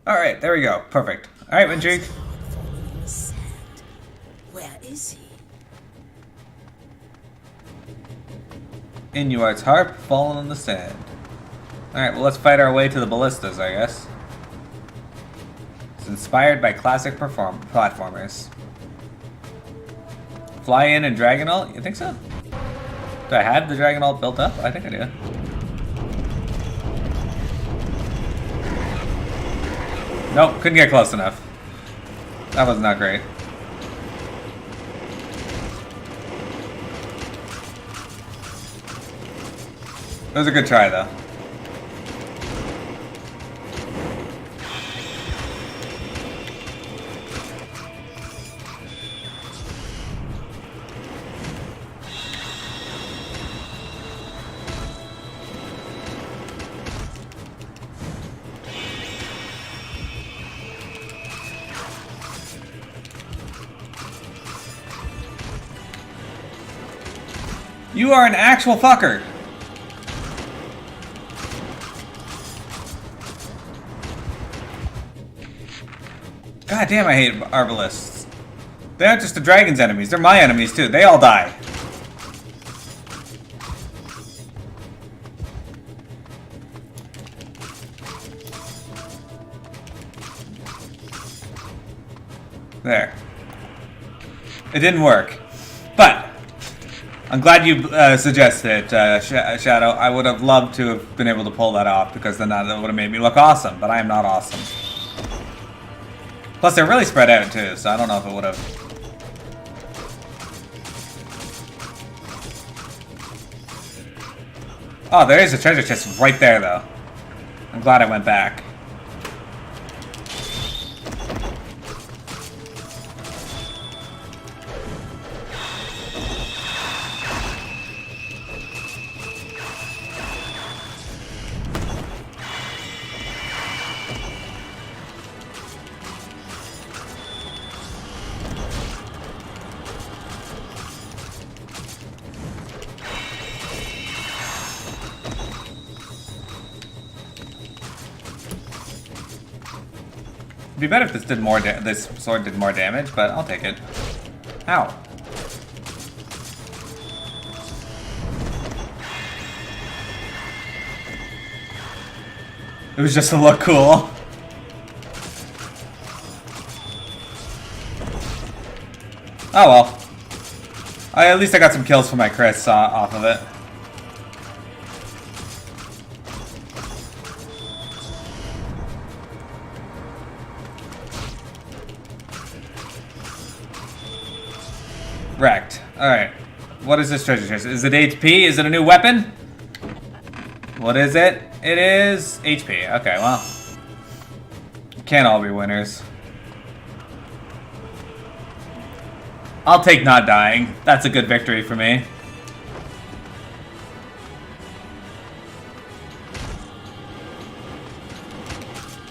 Alright, there we go. Perfect. Alright, Mandrake. Where is he? Inuart's harp fallen on the sand. Alright, well let's fight our way to the ballistas, I guess. It's inspired by classic platformers. Fly in and Dragon Ult? You think so? Do I have the Dragon Ult built up? I think I do. Nope, couldn't get close enough. That was not great. It was a good try, though. You are an actual fucker! God damn, I hate Arbalists. They aren't just the dragon's enemies, they're my enemies too. They all die. There. It didn't work. But I'm glad you suggested it, Shadow. I would have loved to have been able to pull that off, because then that would have made me look awesome, but I am not awesome. Plus, they're really spread out too, so I don't know if it would have. Oh, there is a treasure chest right there, though. I'm glad I went back. It'd be better if this did more. This sword did more damage, but I'll take it. Ow! It was just to look cool. Oh well. At least I got some kills for my crits off of it. Wrecked. Alright. What is this treasure chest? Is it HP? Is it a new weapon? What is it? It is HP. Okay, well. Can't all be winners. I'll take not dying. That's a good victory for me.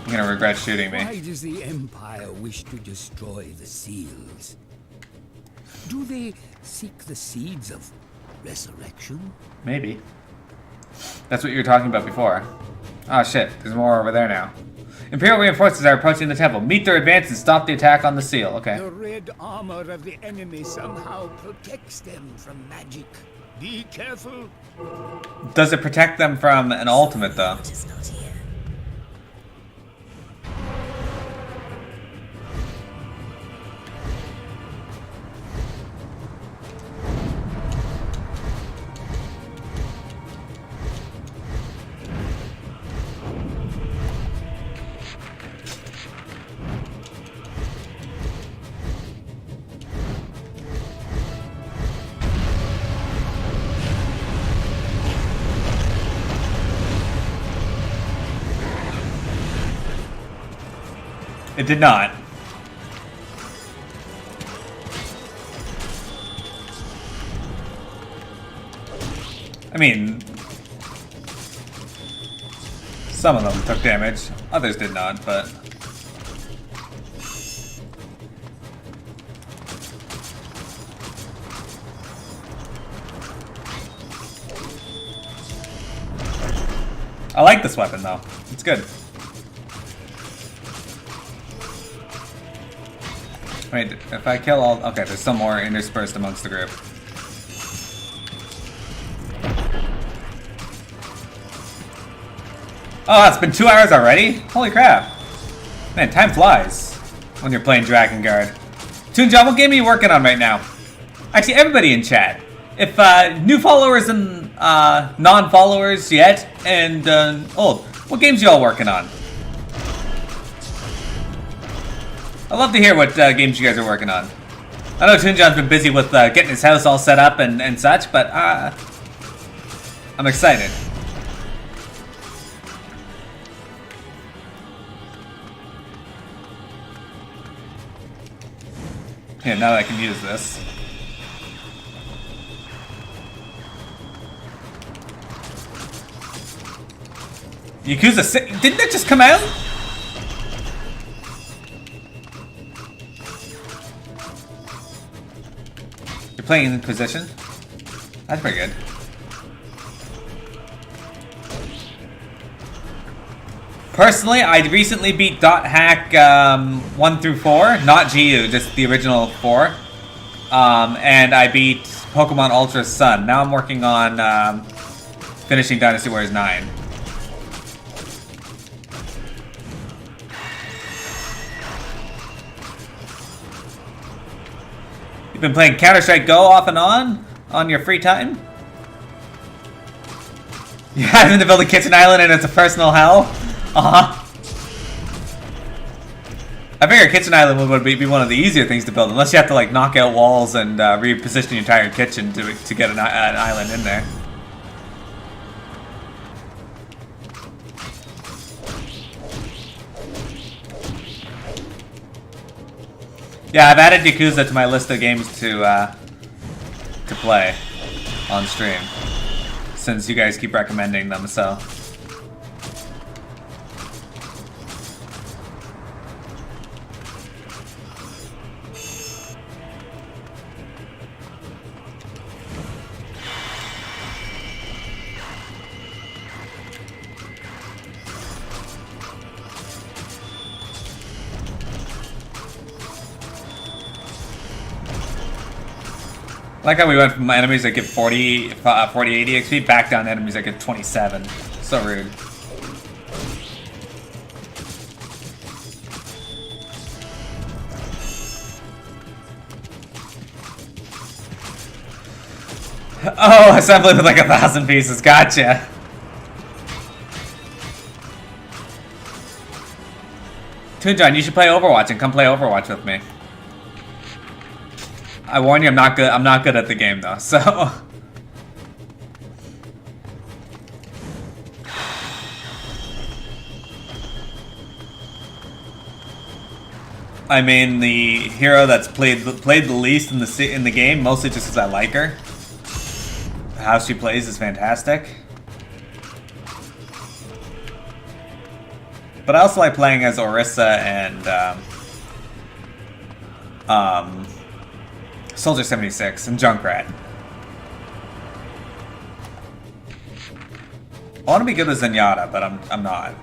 You're gonna regret shooting me. Why does the Empire wish to destroy the seals? Do they seek the seeds of resurrection? Maybe. That's what you were talking about before. Oh shit, there's more over there now. Imperial reinforcements are approaching the temple. Meet their advance and stop the attack on the seal. Okay. The red armor of the enemy somehow protects them from magic. Be careful. Does it protect them from an ultimate though? It is not here. It did not. I mean, some of them took damage, others did not, but... I like this weapon though, it's good. Wait, if I kill all... Okay, there's some more interspersed amongst the group. Oh, it's been 2 hours already? Holy crap. Man, time flies when you're playing Drakengard. Toon John, what game are you working on right now? Actually, everybody in chat. If new followers and non-followers yet, and old, what games y'all working on? I'd love to hear what games you guys are working on. I know Toon John's been busy with getting his house all set up and such, but I'm excited. Here, now that I can use this. Yakuza 6, didn't that just come out? You're playing Inquisition? That's pretty good. Personally, I recently beat Dot Hack 1 through 4, not GU, just the original 4. And I beat Pokemon Ultra Sun. Now I'm working on finishing Dynasty Warriors 9. You've been playing Counter-Strike Go off and on your free time? You're having to build a kitchen island and it's a personal hell? I figure a kitchen island would be one of the easier things to build, unless you have to like knock out walls and reposition your entire kitchen to get an island in there. Yeah, I've added Yakuza to my list of games to play on stream, since you guys keep recommending them, so. I like how we went from enemies that get 40, 80 XP back down to enemies that get 27. So rude. Oh, assembly with like 1,000 pieces. Gotcha. Toon John, you should play Overwatch and come play Overwatch with me. I warn you, I'm not good. I'm not good at the game though, so. I mean, the hero that's played the least in the game, mostly just because I like her. How she plays is fantastic. But I also like playing as Orisa and Soldier 76 and Junkrat. I want to be good with Zenyatta, but I'm not.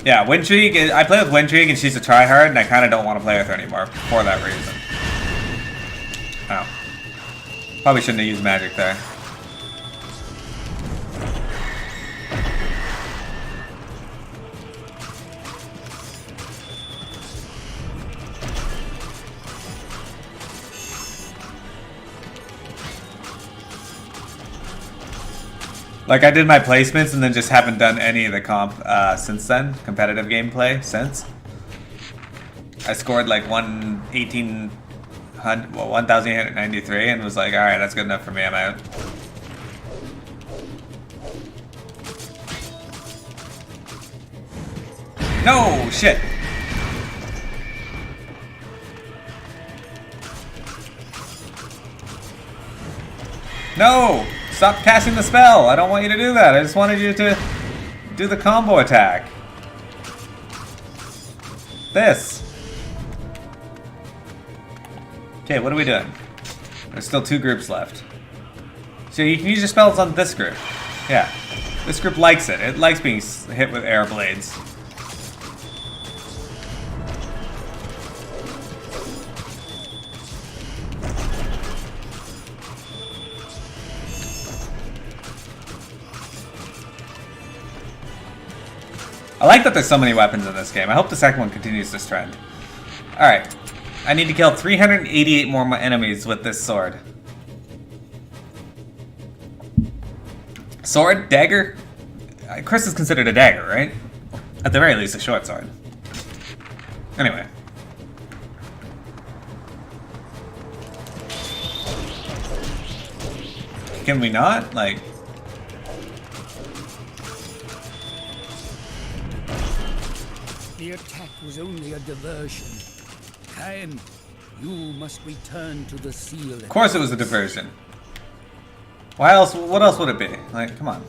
Yeah, Windtrigue, I play with Windtrigue and she's a tryhard, and I kind of don't want to play with her anymore for that reason. Oh. Probably shouldn't have used magic there. Like, I did my placements and then just haven't done any of the comp since then. Competitive gameplay since. I scored like 1,893 and was like, alright, that's good enough for me, I'm out. No! Shit! No! Stop casting the spell! I don't want you to do that. I just wanted you to do the combo attack. This. Okay, what are we doing? There's still 2 groups left. So you can use your spells on this group. Yeah. This group likes it. It likes being hit with air blades. I like that there's so many weapons in this game. I hope the second one continues this trend. Alright. I need to kill 388 more enemies with this sword. Sword? Dagger? Chris is considered a dagger, right? At the very least, a short sword. Anyway. Can we not? Like... The attack was only a diversion. Cain, you must return to the seal. Of course it was a diversion. Why else? What else would it be? Like, come on.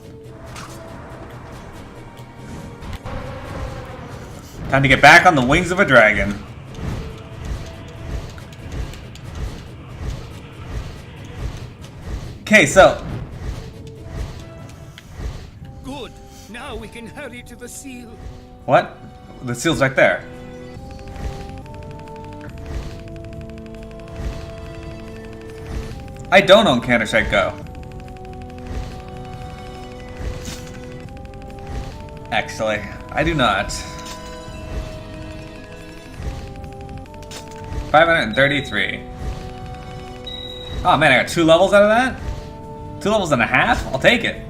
Time to get back on the wings of a dragon. Okay, so... Good. Now we can hurry to the seal. What? The seal's right there. I don't own Counter-Strike Go. Actually, I do not. 533. Oh man, I got 2 levels out of that? 2 levels and a half? I'll take it.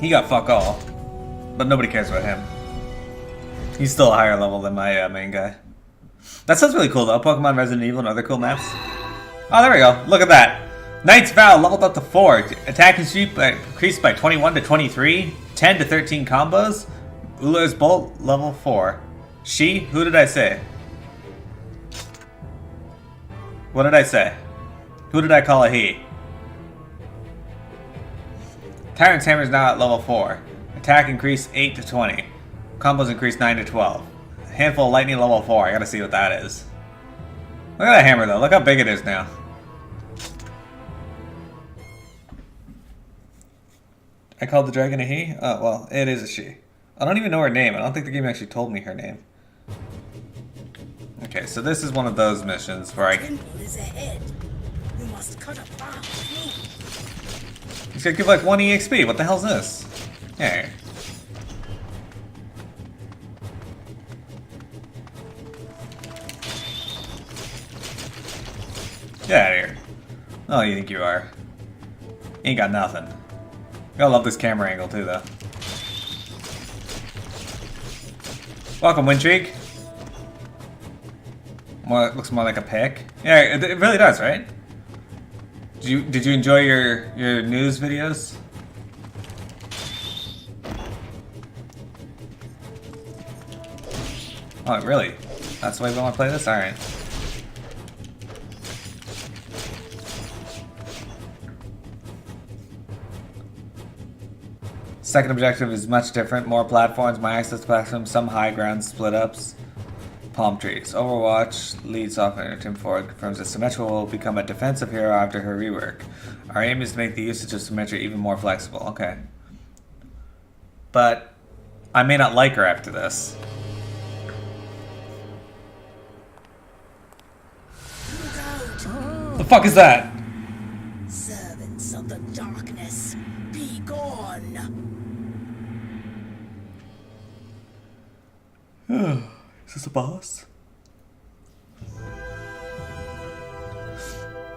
He got fuck all. But nobody cares about him. He's still a higher level than my main guy. That sounds really cool though. Pokemon Resident Evil and other cool maps. Oh, there we go. Look at that. Knight's Vow leveled up to 4. Attack and shoot increased by 21 to 23. 10 to 13 combos. Ular's Bolt level 4. She? Who did I say? What did I say? Who did I call a he? Tyrant's Hammer is now at level 4. Attack increased 8 to 20. Combos increased 9 to 12. Handful of Lightning level 4. I gotta see what that is. Look at that hammer though. Look how big it is now. I called the dragon a he? Oh, well, it is a she. I don't even know her name. I don't think the game actually told me her name. Okay, so this is one of those missions where I... Temple is ahead. You must cut a path through. He's gonna give like 1 EXP. What the hell's this? Hey. Get out of here. Oh, you think you are. You ain't got nothing. Gotta love this camera angle too, though. Welcome, Windcheek. More, looks more like a pick. Yeah, it really does, right? Did you enjoy your news videos? Oh, really? That's the way we want to play this? Alright. Second objective is much different. More platforms, more access to platforms, some high ground split-ups. Palm trees. Overwatch lead software Tim Ford confirms that Symmetra will become a defensive hero after her rework. Our aim is to make the usage of Symmetra even more flexible. Okay. But I may not like her after this. Look out! The fuck is that? Servants of the darkness, be gone! Is this a boss?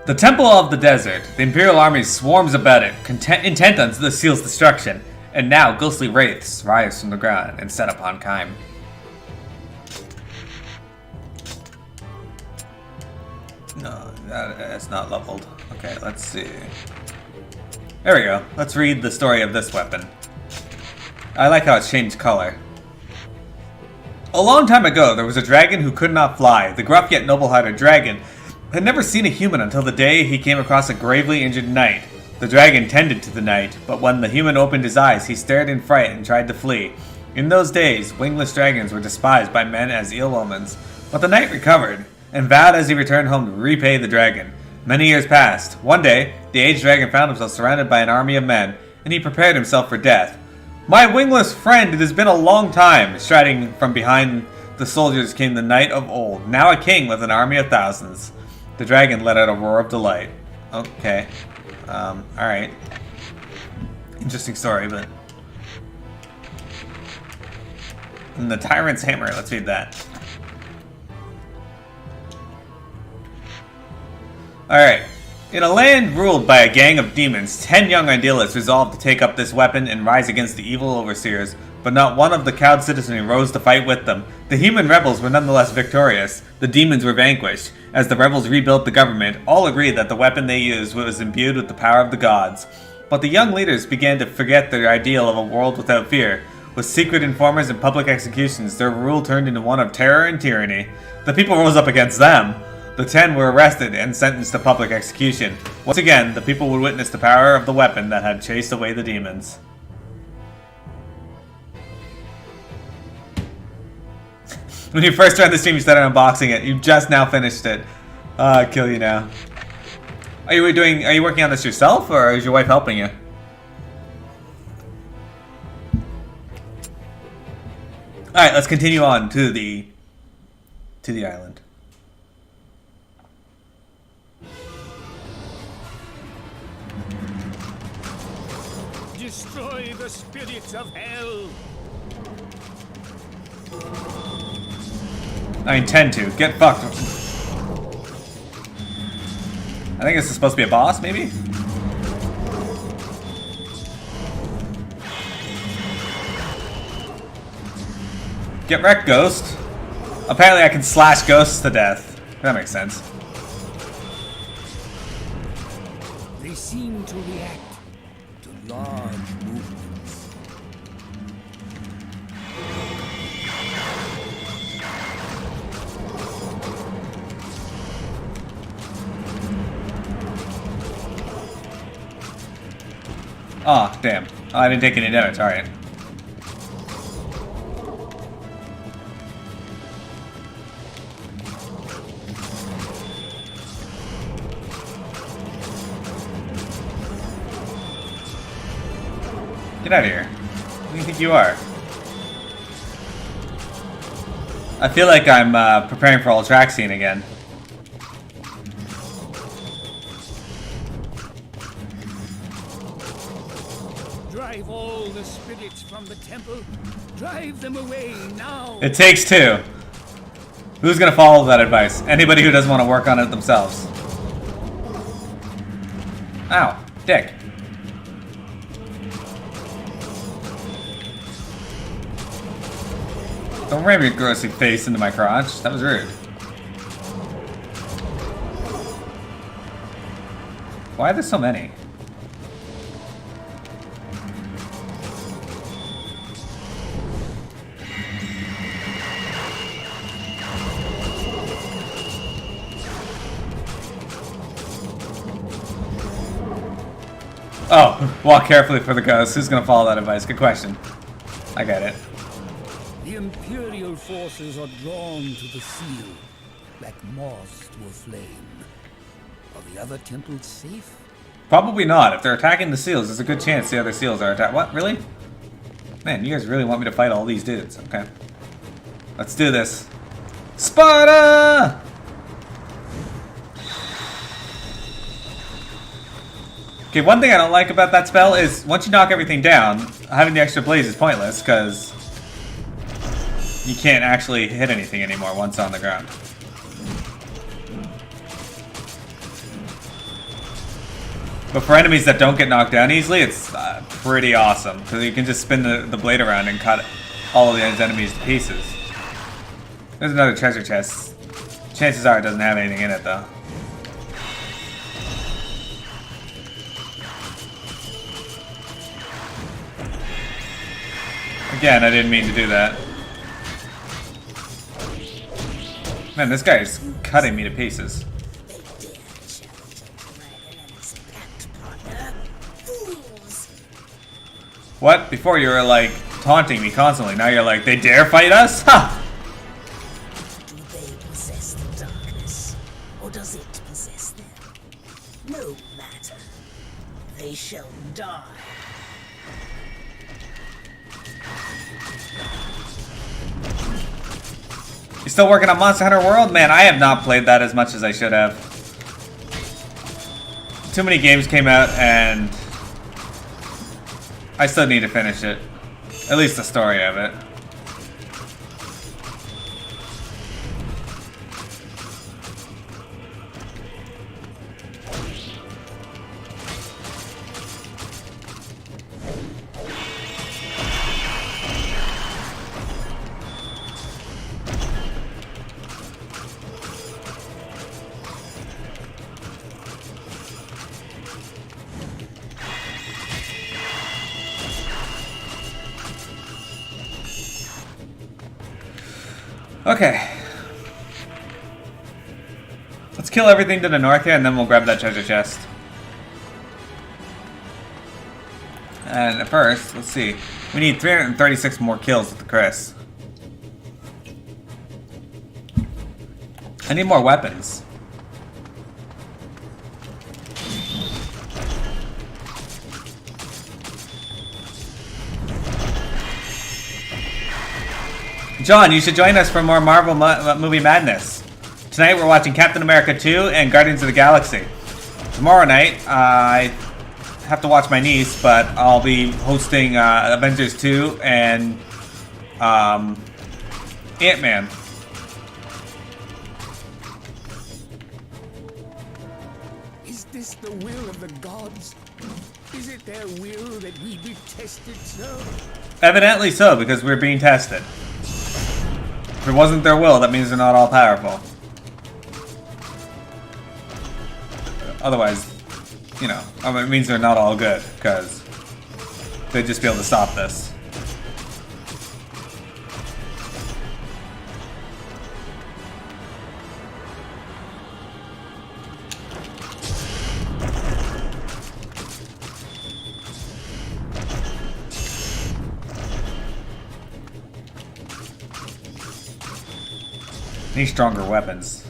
The Temple of the Desert. The Imperial army swarms about it, intent on the seal's destruction. And now ghostly wraiths rise from the ground and set upon Kaim. No, that's not leveled. Okay, let's see. There we go. Let's read the story of this weapon. I like how it's changed color. A long time ago, there was a dragon who could not fly. The gruff yet noble-hearted dragon had never seen a human until the day he came across a gravely injured knight. The dragon tended to the knight, but when the human opened his eyes, he stared in fright and tried to flee. In those days, wingless dragons were despised by men as ill omens, but the knight recovered, and vowed as he returned home to repay the dragon. Many years passed. One day, the aged dragon found himself surrounded by an army of men, and he prepared himself for death. "My wingless friend, it has been a long time." Striding from behind the soldiers came the knight of old, now a king with an army of thousands. The dragon let out a roar of delight. Okay. Alright. Interesting story, but... And the Tyrant's Hammer. Let's read that. Alright. In a land ruled by a gang of demons, 10 young idealists resolved to take up this weapon and rise against the evil overseers, but not one of the cowed citizenry rose to fight with them. The human rebels were nonetheless victorious. The demons were vanquished. As the rebels rebuilt the government, all agreed that the weapon they used was imbued with the power of the gods. But the young leaders began to forget their ideal of a world without fear. With secret informers and public executions, their rule turned into one of terror and tyranny. The people rose up against them. The 10 were arrested and sentenced to public execution. Once again, the people would witness the power of the weapon that had chased away the demons. When you first joined the stream, you started unboxing it. You just now finished it. I'll kill you now. Are you working on this yourself, or is your wife helping you? Alright, let's continue on to the island. Destroy the spirits of hell. I intend to. Get fucked. I think this is supposed to be a boss, maybe? Get wrecked, Ghost. Apparently I can slash ghosts to death. That makes sense. They seem to react to large movements. Oh, damn. Oh, I didn't take any damage. Alright. Get out of here. Who do you think you are? I feel like I'm preparing for Ultraxian again. Drive all the spirits from the temple. Drive them away now. It takes two. Who's gonna follow that advice? Anybody who doesn't want to work on it themselves. Ow, dick. Don't ram your grossy face into my crotch. That was rude. Why are there so many? Oh, walk carefully for the ghosts. Who's gonna follow that advice? Good question. I get it. The Imperial forces are drawn to the seal, like moths to a flame. Are the other temples safe? Probably not. If they're attacking the seals, there's a good chance the other seals are attacked. What? Really? Man, you guys really want me to fight all these dudes. Okay. Let's do this. Sparta! Okay, one thing I don't like about that spell is once you knock everything down, having the extra blaze is pointless because you can't actually hit anything anymore once on the ground. But for enemies that don't get knocked down easily, it's pretty awesome because you can just spin the blade around and cut all of these enemies to pieces. There's another treasure chest. Chances are it doesn't have anything in it though. Again, I didn't mean to do that. Man, this guy is cutting me to pieces. What? Before you were like taunting me constantly, now you're like, they dare fight us? Ha! Do they possess the darkness, or does it possess them? No matter. They shall die. You still working on Monster Hunter World? Man, I have not played that as much as I should have. Too many games came out and I still need to finish it. At least the story of it. Okay. Let's kill everything to the north here, and then we'll grab that treasure chest. And at first, let's see. We need 336 more kills with the Chris. I need more weapons. John, you should join us for more Marvel movie madness. Tonight we're watching Captain America 2 and Guardians of the Galaxy. Tomorrow night, I have to watch my niece, but I'll be hosting Avengers 2 and Ant-Man. Is this the will of the gods? Is it their will that we be tested so? Evidently so, because we're being tested. If it wasn't their will, that means they're not all powerful. Otherwise, you know, it means they're not all good, because they'd just be able to stop this. Need stronger weapons.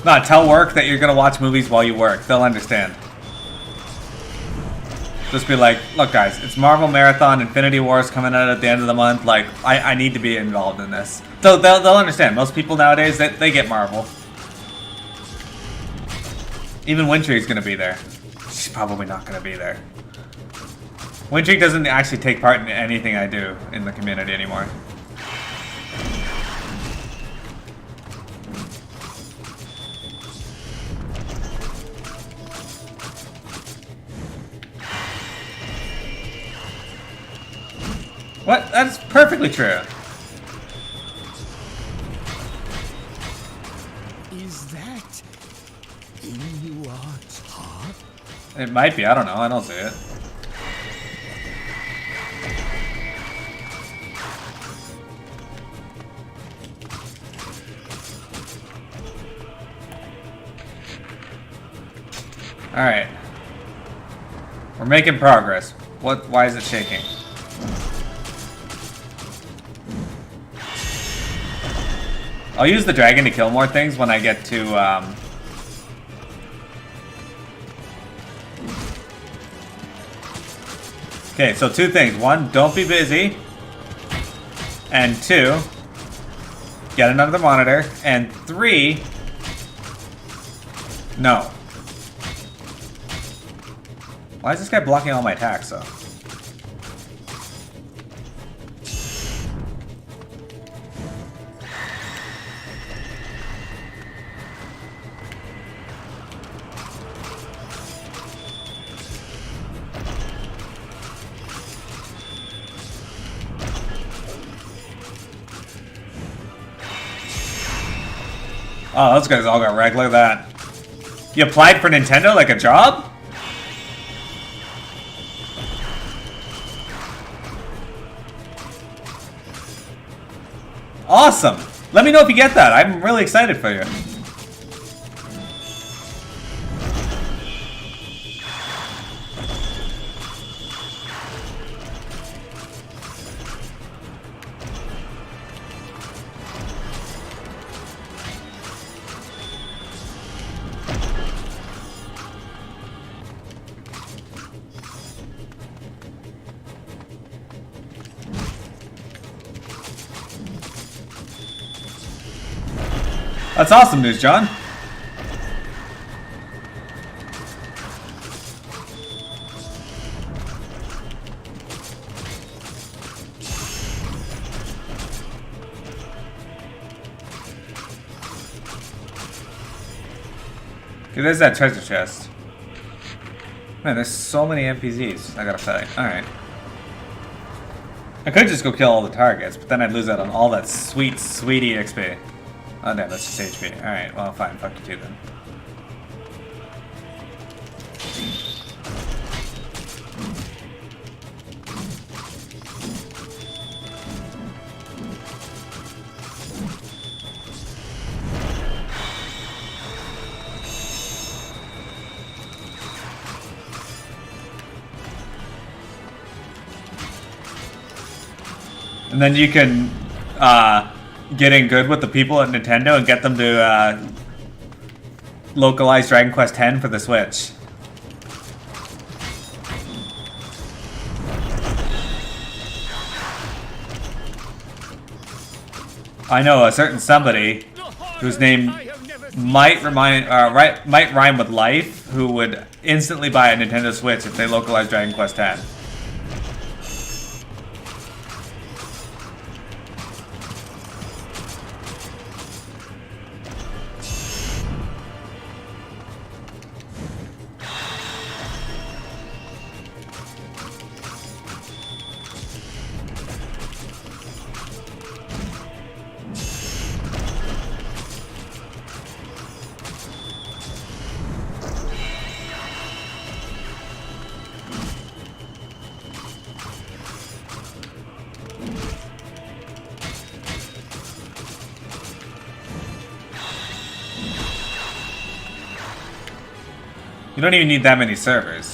No, tell work that you're gonna watch movies while you work. They'll understand. Just be like, look guys, it's Marvel Marathon, Infinity War's coming out at the end of the month, like, I need to be involved in this. So they'll understand. Most people nowadays, they get Marvel. Even Wintry's gonna be there. She's probably not gonna be there. Wintry doesn't actually take part in anything I do in the community anymore. What? That's perfectly true. Is that in Nuart's heart? It might be. I don't know. I don't see it. All right. We're making progress. What? Why is it shaking? I'll use the dragon to kill more things when I get to, Okay, so two things. One, don't be busy. And two, get another monitor. And three, no. Why is this guy blocking all my attacks, though? Oh, those guys all got wrecked. Look at that. You applied for Nintendo like a job? Awesome. Let me know if you get that. I'm really excited for you. That's awesome news, John. Okay, there's that treasure chest. Man, there's so many NPCs I gotta fight. Alright. I could just go kill all the targets, but then I'd lose out on all that sweet, sweet EXP. Oh damn, that's just HP. Alright, well fine, fuck you too then. And then you can get in good with the people at Nintendo and get them to localize Dragon Quest X for the Switch. I know a certain somebody whose name might rhyme with life, who would instantly buy a Nintendo Switch if they localized Dragon Quest X. You don't even need that many servers.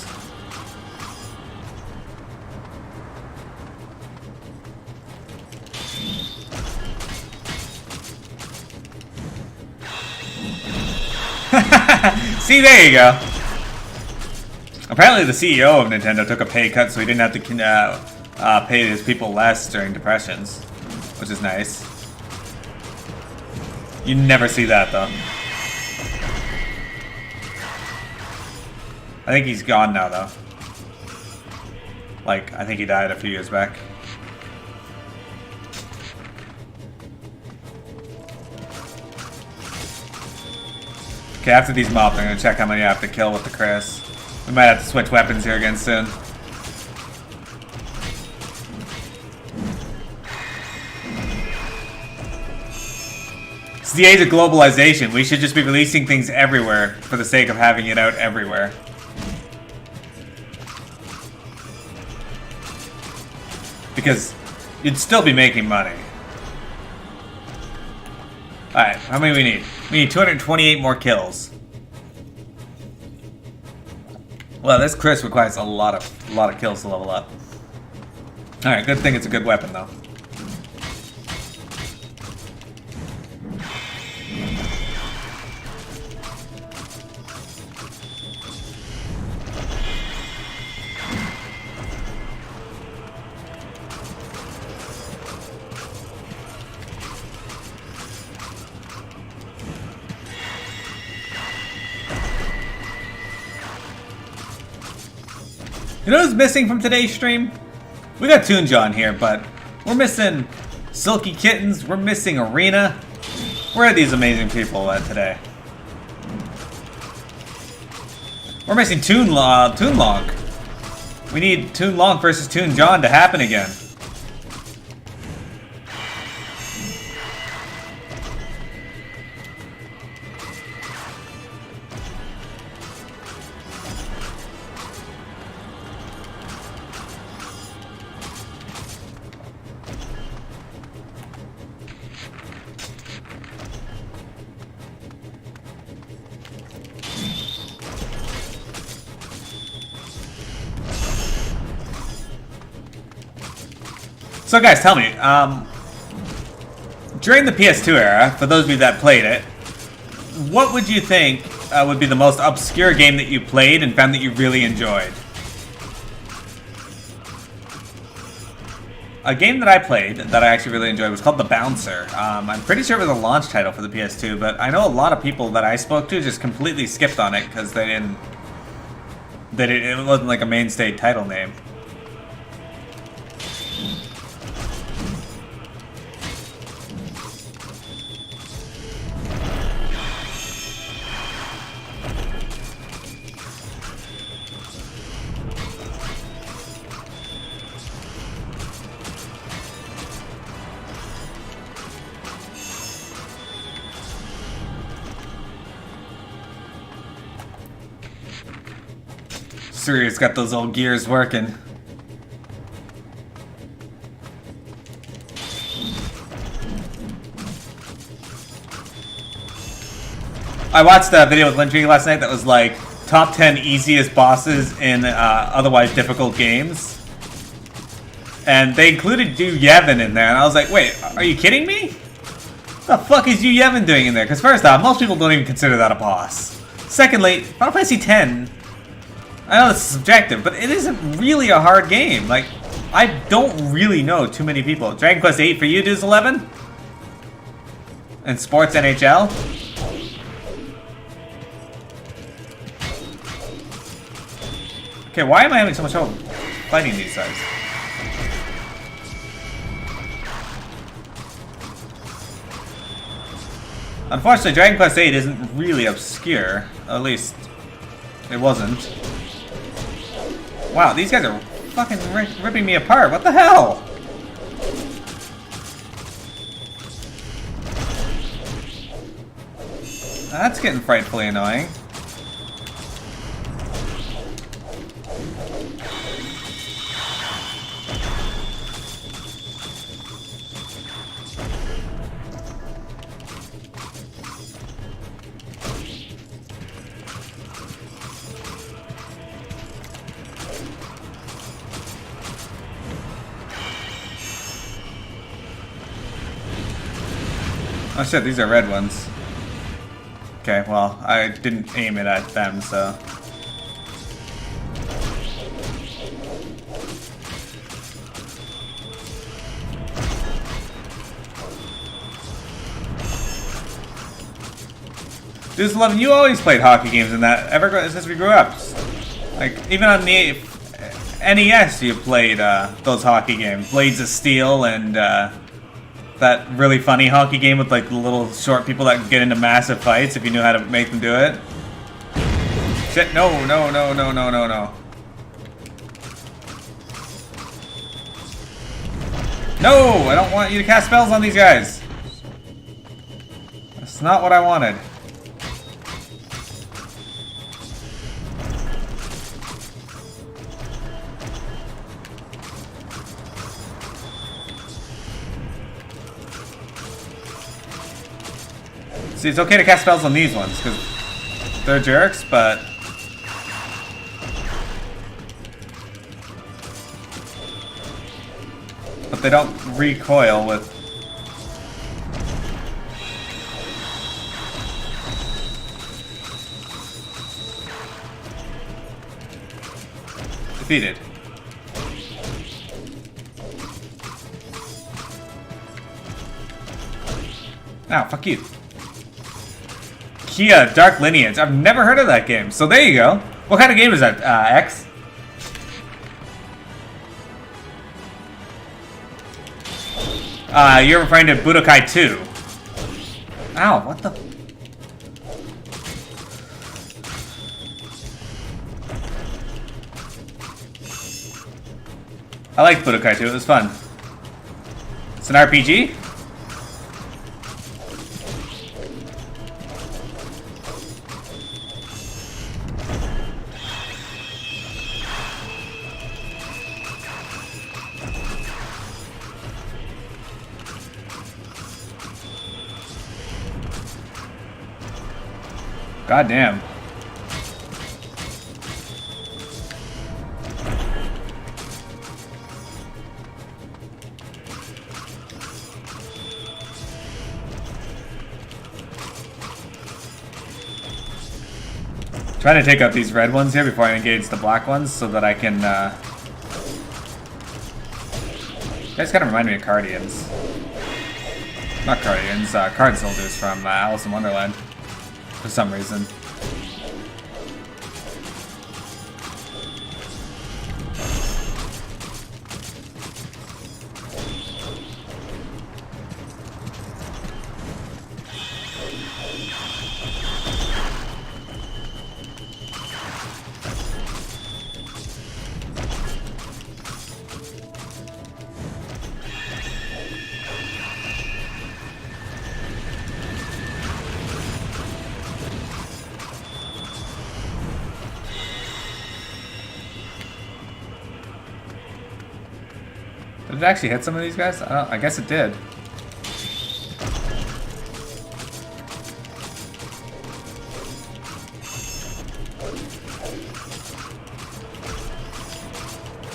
See, there you go. Apparently the CEO of Nintendo took a pay cut so he didn't have to pay his people less during depressions, which is nice. You never see that though. I think he's gone now, though. Like, I think he died a few years back. Okay, after these mobs, I'm gonna check how many I have to kill with the Chris. We might have to switch weapons here again soon. It's the age of globalization. We should just be releasing things everywhere for the sake of having it out everywhere. Because you'd still be making money. Alright, how many we need? We need 228 more kills. Well, this Chris requires a lot of kills to level up. Alright, good thing it's a good weapon though. You know who's missing from today's stream? We got Toon John here, but we're missing Silky Kittens, we're missing Arena. Where are these amazing people at today? We're missing Toon Long. We need Toon Long versus Toon John to happen again. So guys, tell me, during the PS2 era, for those of you that played it, what would you think would be the most obscure game that you played and found that you really enjoyed? A game that I played that I actually really enjoyed was called The Bouncer. I'm pretty sure it was a launch title for the PS2, but I know a lot of people that I spoke to just completely skipped on it because they didn't... it wasn't like a mainstay title name. Suri's got those old gears working. I watched a video with Lyntree last night that was like top 10 easiest bosses in otherwise difficult games. And they included Yu Yevon in there, and I was like, wait, are you kidding me? What the fuck is Yu Yevon doing in there? Because first off, most people don't even consider that a boss. Secondly, Final Fantasy X, I know it's subjective, but it isn't really a hard game. Like, I don't really know too many people. Dragon Quest VIII for you, Deuce 11? And Sports NHL? Okay, why am I having so much trouble fighting these guys? Unfortunately, Dragon Quest VIII isn't really obscure. At least, it wasn't. Wow, these guys are fucking ripping me apart. What the hell? That's getting frightfully annoying. Oh shit, these are red ones. Okay, well, I didn't aim it at them, so... Deuce 11, you always played hockey games in that, since we grew up. Like, even on the NES you played those hockey games. Blades of Steel and that really funny hockey game with like the little short people that get into massive fights if you knew how to make them do it. Shit, no. No, I don't want you to cast spells on these guys. That's not what I wanted. See, it's okay to cast spells on these ones, because they're jerks, but... But they don't recoil with... Defeated. Ow, fuck you. Kia Dark Lineage. I've never heard of that game. So there you go. What kind of game is that, X? You're referring to Budokai 2. Ow, what the... I liked Budokai 2. It was fun. It's an RPG? God damn. Trying to take out these red ones here before I engage the black ones so that I can, You guys kind of remind me of Cardians. Not Cardians, Card Soldiers from Alice in Wonderland. For some reason. it actually hit some of these guys? I guess it did.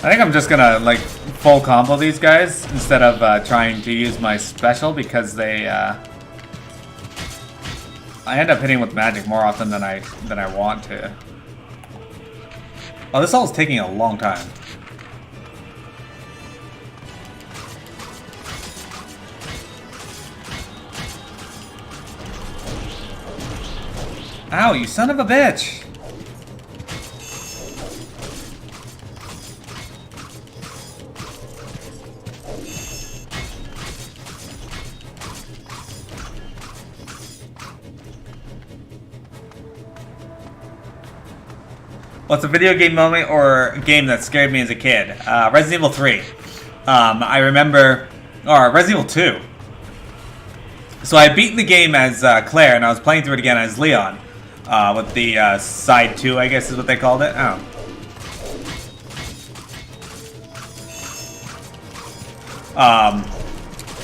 I think I'm just gonna like full combo these guys instead of trying to use my special because they I end up hitting with magic more often than I want to. Oh, this all is taking a long time. Ow, you son of a bitch! What's a video game moment or game that scared me as a kid? Resident Evil 3. I remember... Or Resident Evil 2. So I had beaten the game as Claire, and I was playing through it again as Leon. With the side 2, I guess is what they called it. Oh.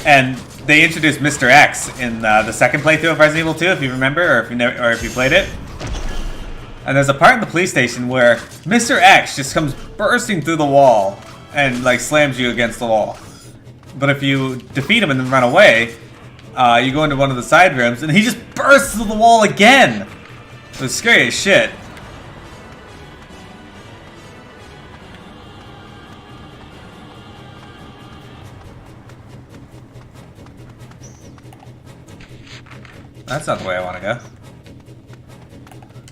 And they introduced Mr. X in the second playthrough of Resident Evil 2, if you remember, or if you played it. And there's a part in the police station where Mr. X just comes bursting through the wall and like slams you against the wall. But if you defeat him and then run away, you go into one of the side rooms and he just bursts through the wall again. It was scary as shit. That's not the way I want to go.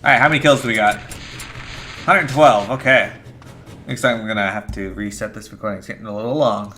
Alright, how many kills do we got? 112, okay. Next time I'm gonna have to reset this recording. It's getting a little long.